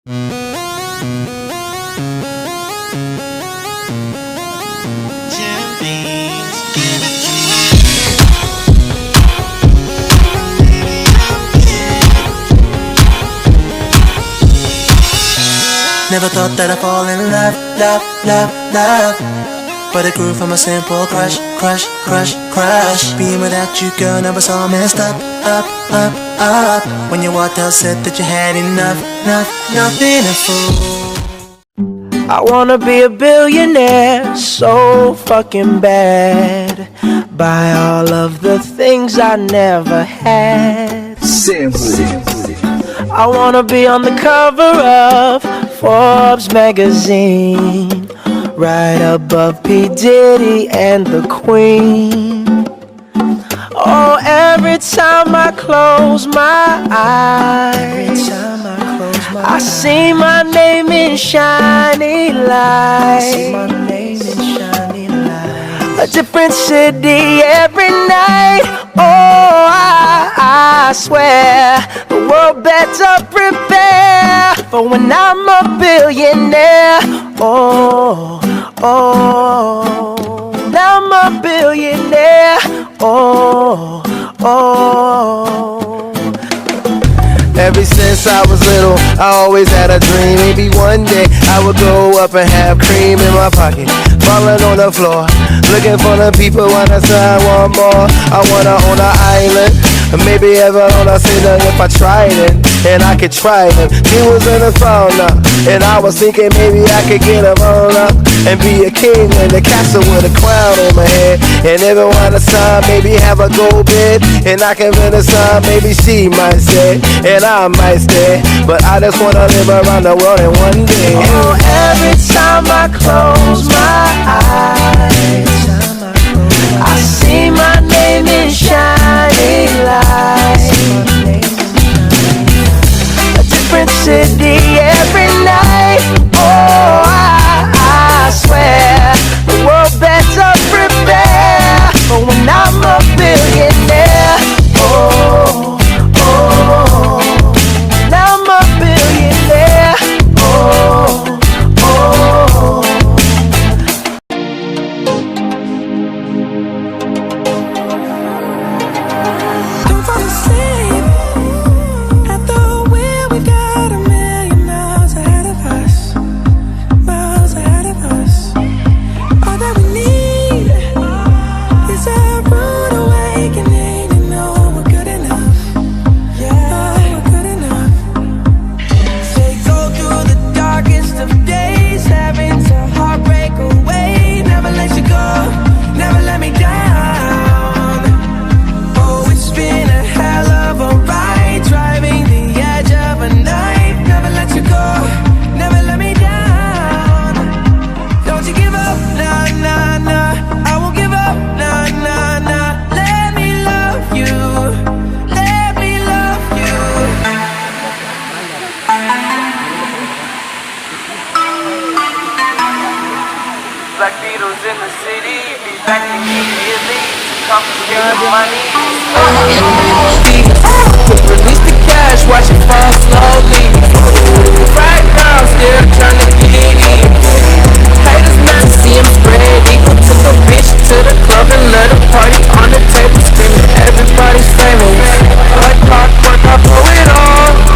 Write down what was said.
Never thought that I'd fall in love, love, love, love. But it grew from a simple crush, crush, crush, crush. Being without you, girl, never saw messed up, up, up, up. When you walked out, said that you had enough, enough, nothing to fool. I wanna be a billionaire so fucking bad. Buy all of the things I never had. I wanna be on the cover of Forbes magazine, right above P. Diddy and the Queen. Oh, every time I close my eyes, I see my name in shiny lights. A different city every night. Oh, I swear the world better prepare for when I'm a billionaire. Oh, oh, when I'm a billionaire. Oh, oh. Ever since I was little, I always had a dream. Maybe one day I would grow up and have cream in my pocket, falling on the floor, looking for the people when I say I want more. I wanna own an island, maybe ever on a ceiling if I tried it, and I could try it. He was in the phone up, and I was thinking maybe I could get him on up and be a king in the castle with a crown on my head. And everyone a sign, maybe have a gold bed, and I can win a sign, maybe she might say, and I might stay, but I just wanna live around the world in one day. Oh, every time I close my eyes, I see my name in shiny lights. A different city every night. Oh, I swear the world better prepare for when I'm a billionaire. Oh, oh, when I'm a billionaire. Oh, oh. Don't fall asleep at the wheel. We got a million miles ahead of us, miles ahead of us. All that we need is a rude awakening to know we're good enough. Yeah, we're good enough. They go through the darkest of days, having to heartbreak away. Never let you go, never let me down. Oh, it's been a hell of a ride, driving the edge of a knife. Never let you go, never let me down. Don't you give up, nah, nah, nah. I won't give up, nah, nah, nah. Let me love you, let me love you. Black Beatles in the city, be back immediately. Come get the money. Release the cash, watch it fall slow.